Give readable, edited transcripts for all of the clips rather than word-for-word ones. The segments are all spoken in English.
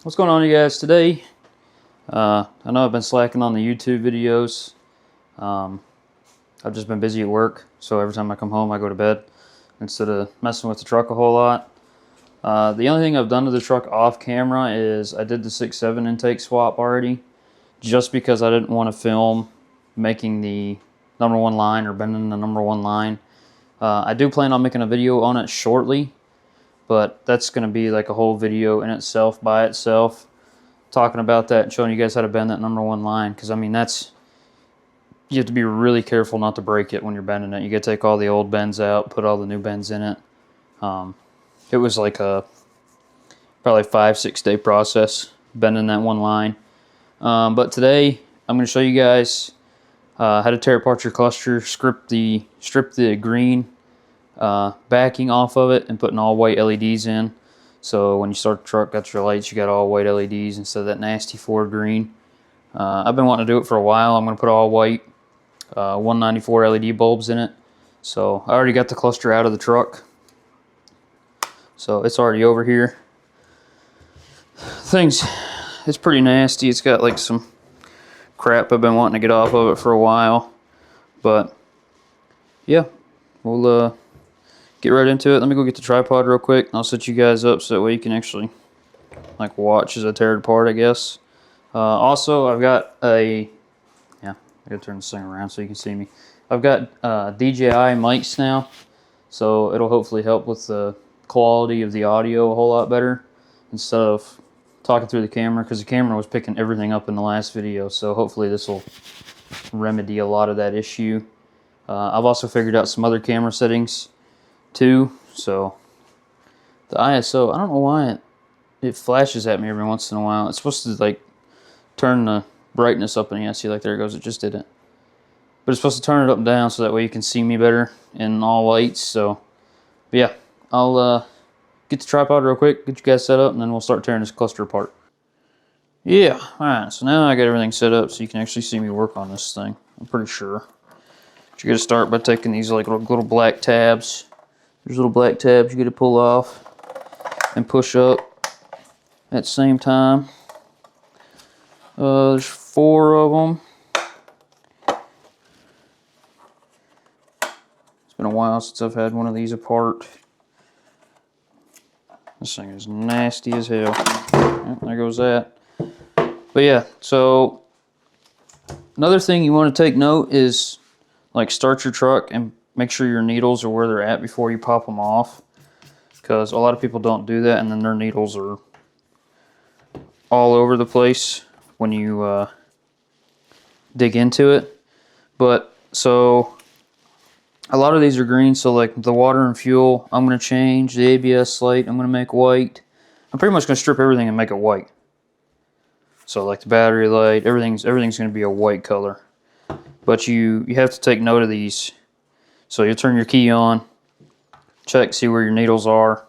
What's going on, you guys? Today, I know I've been slacking on the YouTube videos. I've just been busy at work, so every time I come home I go to bed instead of messing with the truck a whole lot. The only thing I've done to the truck off camera is I did the 6.7 intake swap already, just because I didn't want to film making the number one line or bending the number one line. I do plan on making a video on it shortly, but that's going to be like a whole video in itself by itself, talking about that and showing you guys how to bend that number one line. Because I mean, you have to be really careful not to break it when you're bending it. You got to take all the old bends out, put all the new bends in it. It was like a probably 5-6 day process bending that one line. But today I'm going to show you guys how to tear apart your cluster, strip the green backing off of it, and putting all white LEDs in. So when you start the truck, got your lights, you got all white LEDs instead of that nasty Ford green. I've been wanting to do it for a while. I'm going to put all white 194 LED bulbs in it. So I already got the cluster out of the truck, so it's already over here. It's pretty nasty. It's got like some crap I've been wanting to get off of it for a while. But yeah, we'll get right into it. Let me go get the tripod real quick, and I'll set you guys up so that way you can actually like watch as I tear it apart, I guess. Also, I've got I gotta turn this thing around so you can see me. I've got DJI mics now, so it'll hopefully help with the quality of the audio a whole lot better instead of talking through the camera, because the camera was picking everything up in the last video. So hopefully this will remedy a lot of that issue. I've also figured out some other camera settings too. So the ISO, I don't know why it flashes at me every once in a while. It's supposed to like turn the brightness up, and yeah, see, like there it goes, it just didn't. But it's supposed to turn it up and down so that way you can see me better in all lights. So but yeah, I'll get the tripod real quick, get you guys set up, and then we'll start tearing this cluster apart. Yeah, alright, so now I got everything set up so you can actually see me work on this thing, I'm pretty sure. But you gotta start by taking these like little black tabs. There's little black tabs you gotta pull off and push up at the same time. There's 4 of them. It's been a while since I've had one of these apart. This thing is nasty as hell. Yep, there goes that. But yeah, so another thing you want to take note is like start your truck and make sure your needles are where they're at before you pop them off, because a lot of people don't do that, and then their needles are all over the place when you dig into it. But so a lot of these are green, so like the water and fuel, I'm going to change. The ABS light, I'm going to make white. I'm pretty much going to strip everything and make it white. So like the battery light, everything's going to be a white color. But you have to take note of these. So you turn your key on, check, see where your needles are,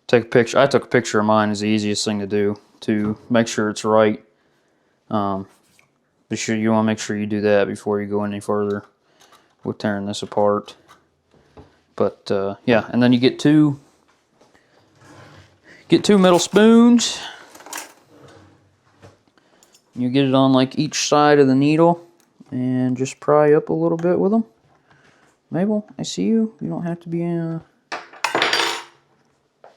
take a picture. I took a picture of mine. Is the easiest thing to do to make sure it's right. You want to make sure you do that before you go any further with tearing this apart. But yeah, and then you get two metal spoons. You get it on like each side of the needle and just pry up a little bit with them. Mabel, I see you. You don't have to be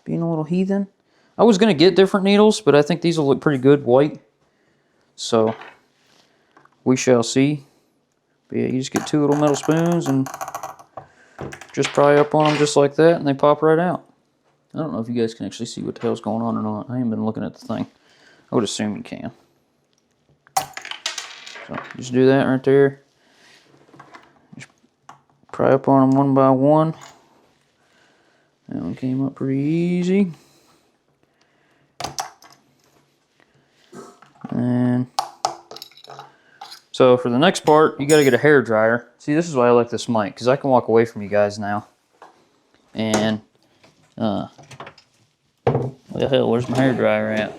being a little heathen. I was going to get different needles, but I think these will look pretty good white. So we shall see. But yeah, you just get 2 little metal spoons and just pry up on them just like that, and they pop right out. I don't know if you guys can actually see what the hell's going on or not. I haven't been looking at the thing. I would assume you can. So just do that right there. Just pry up on them one by one. That one came up pretty easy. And so for the next part, you got to get a hair dryer. See, this is why I like this mic, because I can walk away from you guys now. And what the hell? Where's my hair dryer at?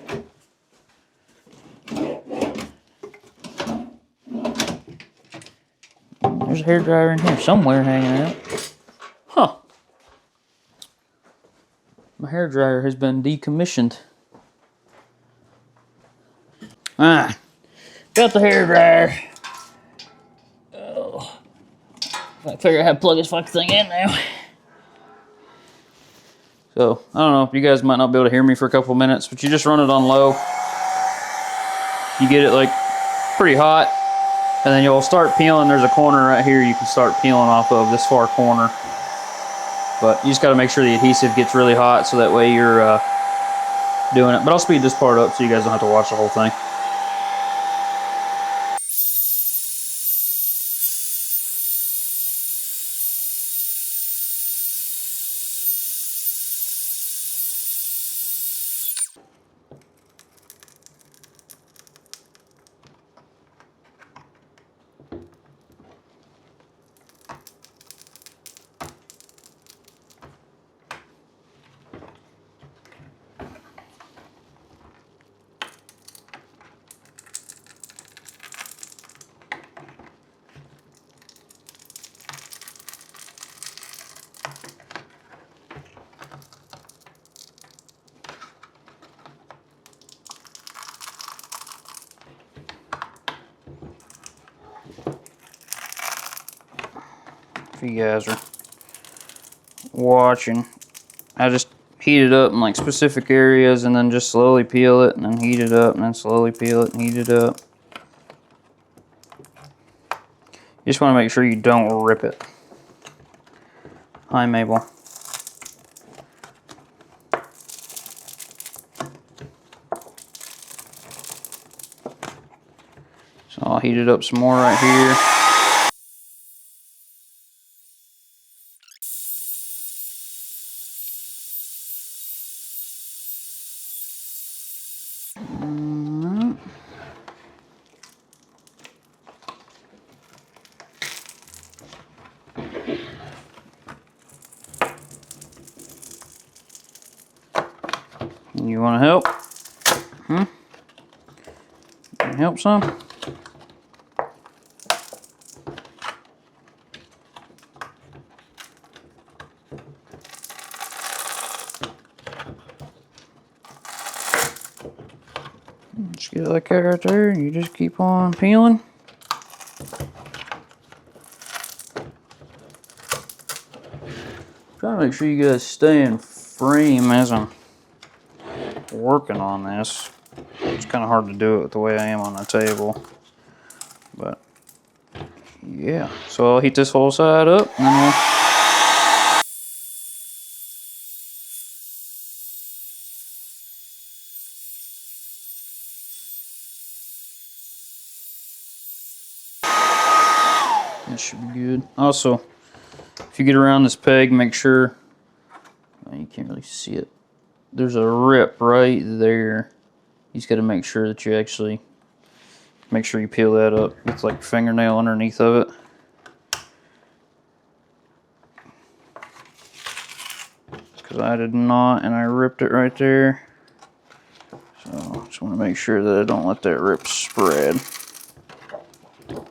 There's a hair dryer in here somewhere hanging out. Huh. My hair dryer has been decommissioned. Ah, got the hair dryer. Oh, I figure I have to plug this fucking thing in now. So, I don't know, you guys might not be able to hear me for a couple minutes, but you just run it on low. You get it like pretty hot, and then you'll start peeling. There's a corner right here you can start peeling off of, this far corner. But you just gotta make sure the adhesive gets really hot so that way you're doing it. But I'll speed this part up so you guys don't have to watch the whole thing. If you guys are watching, I just heat it up in like specific areas and then just slowly peel it and then heat it up and then slowly peel it and heat it up. You just want to make sure you don't rip it. Hi, Mabel. So I'll heat it up some more right here. You want to help? Help some? Just get it like that right there, and you just keep on peeling. Try to make sure you guys stay in frame as I'm working on this. It's kind of hard to do it the way I am on the table, but yeah. So I'll heat this whole side up, and then that should be good. Also, if you get around this peg, make sure, well, you can't really see it. There's a rip right there. You just got to make sure that you actually make sure you peel that up with like your fingernail underneath of it. Because I did not, and I ripped it right there. So just want to make sure that I don't let that rip spread. It'll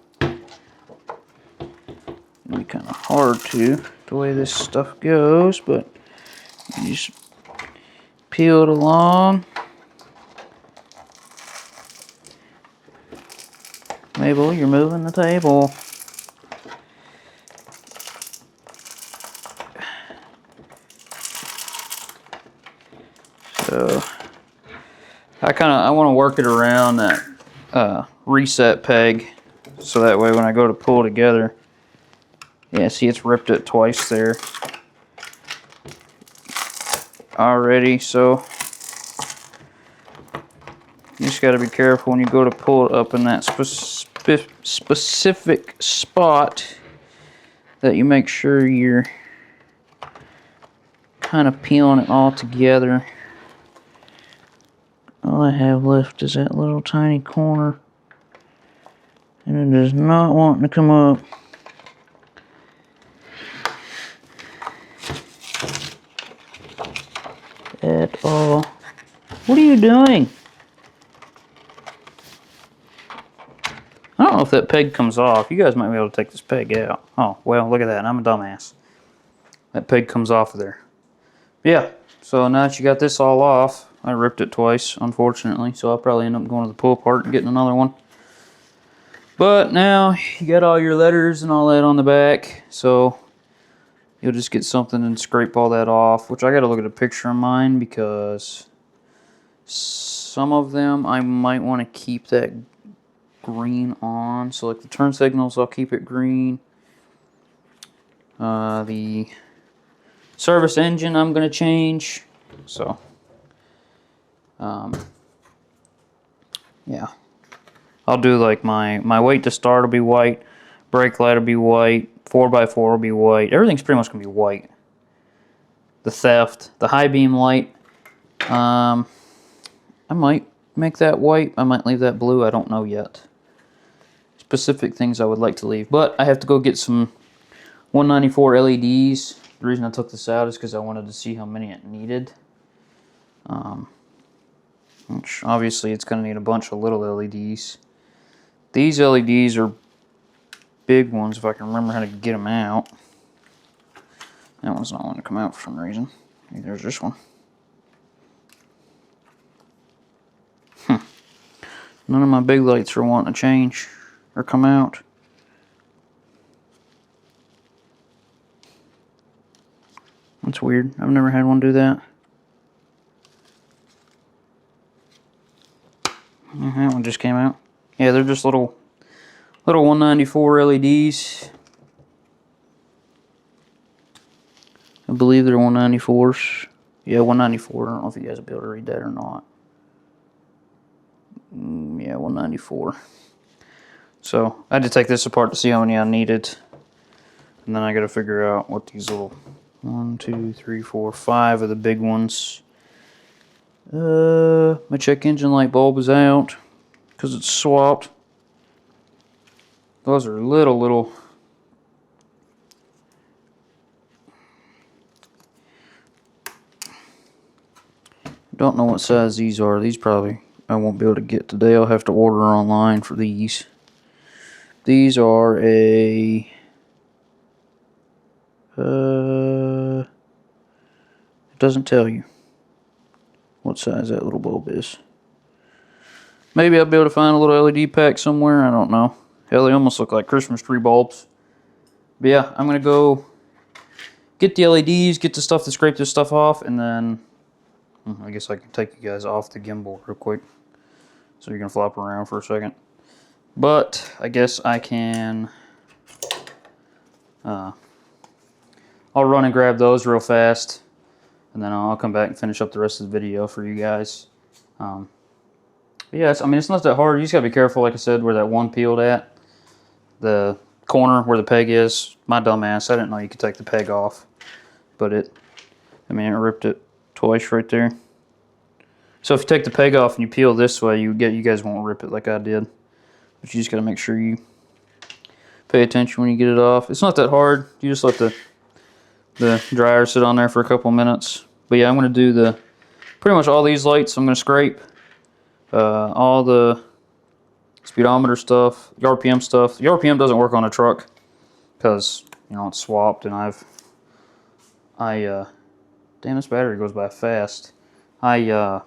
be kind of hard to, the way this stuff goes, but you just peel it along. Mabel, you're moving the table. So I want to work it around that reset peg, so that way when I go to pull together, yeah, see it's ripped it twice there already. So you just got to be careful when you go to pull it up in that specific spot, that you make sure you're kind of peeling it all together. All I have left is that little tiny corner, and it is not wanting to come up. At all. What are you doing? I don't know if that peg comes off. You guys might be able to take this peg out. Oh, well, look at that. I'm a dumbass. That peg comes off of there. Yeah, so now that you got this all off, I ripped it twice, unfortunately, so I'll probably end up going to the pull apart and getting another one. But now you got all your letters and all that on the back, so you'll just get something and scrape all that off, which I got to look at a picture of mine because some of them I might want to keep that green on. So like the turn signals, I'll keep it green. The service engine I'm going to change. So, yeah. I'll do like my wait to start will be white, brake light will be white, 4x4 will be white. Everything's pretty much going to be white. The theft, the high beam light, I might make that white. I might leave that blue. I don't know yet. Specific things I would like to leave. But I have to go get some 194 LEDs. The reason I took this out is because I wanted to see how many it needed. Which obviously it's going to need a bunch of little LEDs. These LEDs are big ones if I can remember how to get them out. That one's not wanting to come out for some reason. Maybe there's this one. None of my big lights are wanting to change or come out. That's weird. I've never had one do that. That one just came out. Yeah, they're just little 194 LEDs. I believe they're 194s. Yeah, 194. I don't know if you guys will be able to read that or not. Yeah, 194. So I had to take this apart to see how many I needed. And then I got to figure out what these little 1, 2, 3, 4, 5 of the big ones. My check engine light bulb is out because it's swapped. Those are little. Don't know what size these are. These probably I won't be able to get today. I'll have to order online for these. These are a it doesn't tell you what size that little bulb is. Maybe I'll be able to find a little LED pack somewhere. I don't know. Hell, they almost look like Christmas tree bulbs. But yeah, I'm going to go get the LEDs, get the stuff to scrape this stuff off, and then I guess I can take you guys off the gimbal real quick. So you can flop around for a second. But I guess I can... I'll run and grab those real fast. And then I'll come back and finish up the rest of the video for you guys. Yeah, I mean, it's not that hard. You just got to be careful, like I said, where that one peeled at. The corner where the peg is. My dumb ass, I didn't know you could take the peg off. But it ripped it twice right there. So if you take the peg off and you peel this way, you guys won't rip it like I did. But you just got to make sure you pay attention when you get it off. It's not that hard. You just let the dryer sit on there for a couple minutes. But yeah, I'm going to do pretty much all these lights. I'm going to scrape all the speedometer stuff, the RPM stuff. The RPM doesn't work on a truck because, you know, it's swapped, and damn, this battery goes by fast. I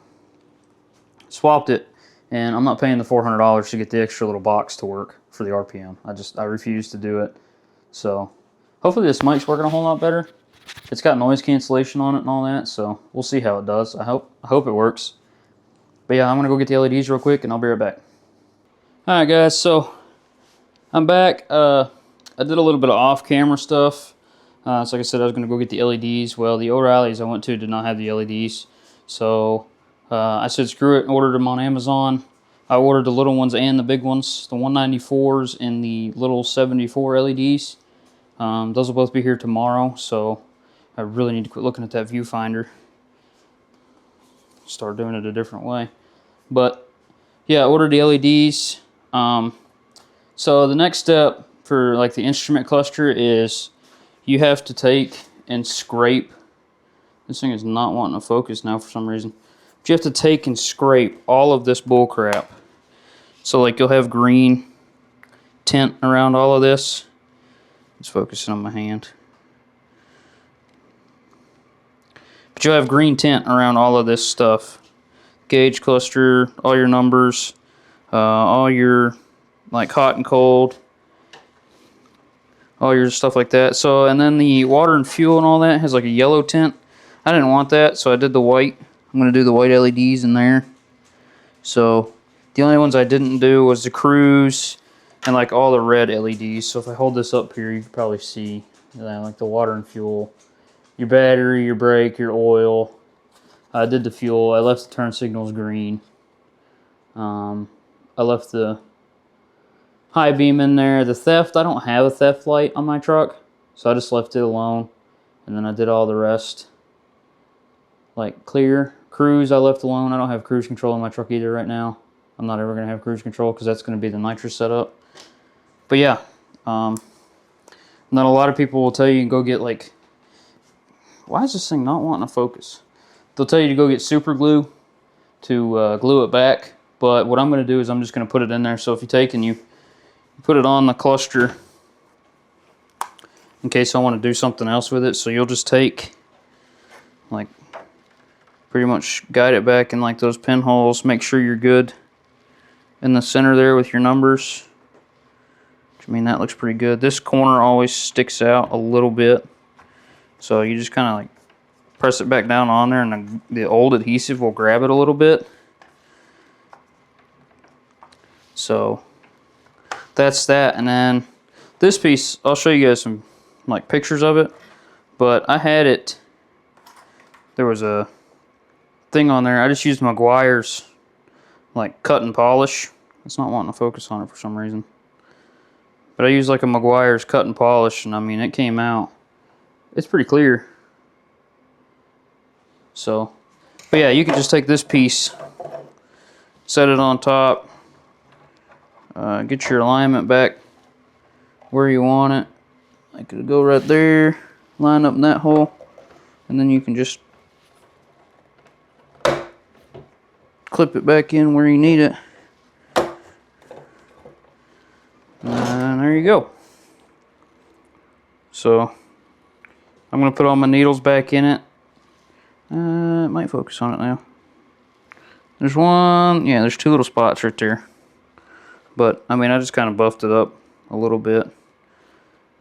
swapped it, and I'm not paying the $400 to get the extra little box to work for the RPM. I refuse to do it. So hopefully this mic's working a whole lot better. It's got noise cancellation on it and all that, so we'll see how it does. I hope it works. But yeah, I'm gonna go get the LEDs real quick, and I'll be right back. All right, guys. So I'm back. I did a little bit of off-camera stuff. So like I said, I was gonna go get the LEDs. Well, the O'Reilly's I went to did not have the LEDs, so I said screw it and ordered them on Amazon. I ordered the little ones and the big ones, the 194s and the little 74 LEDs. Those will both be here tomorrow, so I really need to quit looking at that viewfinder. Start doing it a different way. But yeah, I ordered the LEDs. So the next step for like the instrument cluster is you have to take and scrape. This thing is not wanting to focus now for some reason. But you have to take and scrape all of this bull crap. So like you'll have green tint around all of this. It's focusing on my hand. But you'll have green tint around all of this stuff. gauge cluster, all your numbers, all your like hot and cold, all your stuff like that. So, and then the water and fuel and all that has like a yellow tint. I didn't want that, so I did the white. I'm going to do the white LEDs in there. So the only ones I didn't do was the cruise and like all the red LEDs. So if I hold this up here, you can probably see like the water and fuel, your battery, your brake, your oil. I did the fuel. I left the turn signals green. I left the high beam in there. The theft, I don't have a theft light on my truck, so I just left it alone. And then I did all the rest. Like clear. Cruise, I left alone. I don't have cruise control in my truck either right now. I'm not ever going to have cruise control because that's going to be the nitrous setup. But yeah, not a lot of people will tell you go get like, why is this thing not wanting to focus? They'll tell you to go get super glue to glue it back. But what I'm going to do is I'm just going to put it in there. So if you take and you put it on the cluster in case I want to do something else with it. So you'll just take, like, pretty much guide it back in like those pinholes. Make sure you're good in the center there with your numbers. I mean, that looks pretty good. This corner always sticks out a little bit. So you just kind of like press it back down on there and the old adhesive will grab it a little bit. So that's that. And then this piece, I'll show you guys some like pictures of it. But I had it, there was a thing on there. I just used Meguiar's like cut and polish. It's not wanting to focus on it for some reason. But I used like a Meguiar's cut and polish, and I mean, it came out. It's pretty clear. So, but yeah, you can just take this piece, set it on top, get your alignment back where you want it. Like it'll go right there, line up in that hole, and then you can just clip it back in where you need it. And there you go. So I'm going to put all my needles back in it. It might focus on it now. There's one, yeah, there's two little spots right there. But, I mean, I just kind of buffed it up a little bit.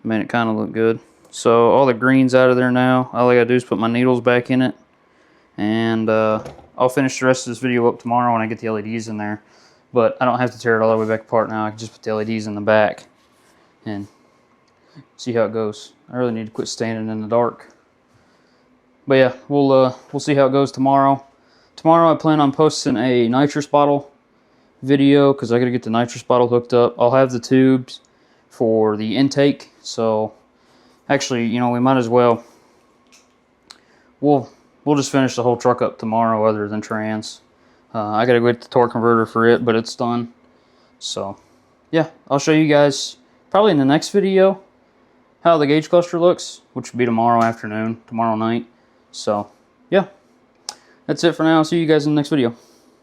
Made it kind of look good. So, all the green's out of there now. All I got to do is put my needles back in it. And I'll finish the rest of this video up tomorrow when I get the LEDs in there. But I don't have to tear it all the way back apart now. I can just put the LEDs in the back and see how it goes. I really need to quit standing in the dark. But yeah, we'll see how it goes tomorrow. Tomorrow I plan on posting a nitrous bottle video because I got to get the nitrous bottle hooked up. I'll have the tubes for the intake. So actually, you know, we might as well. We'll just finish the whole truck up tomorrow other than trans. I got to go get the torque converter for it, but it's done. So yeah, I'll show you guys probably in the next video how the gauge cluster looks, which will be tomorrow afternoon, tomorrow night. So yeah, that's it for now. I'll see you guys in the next video.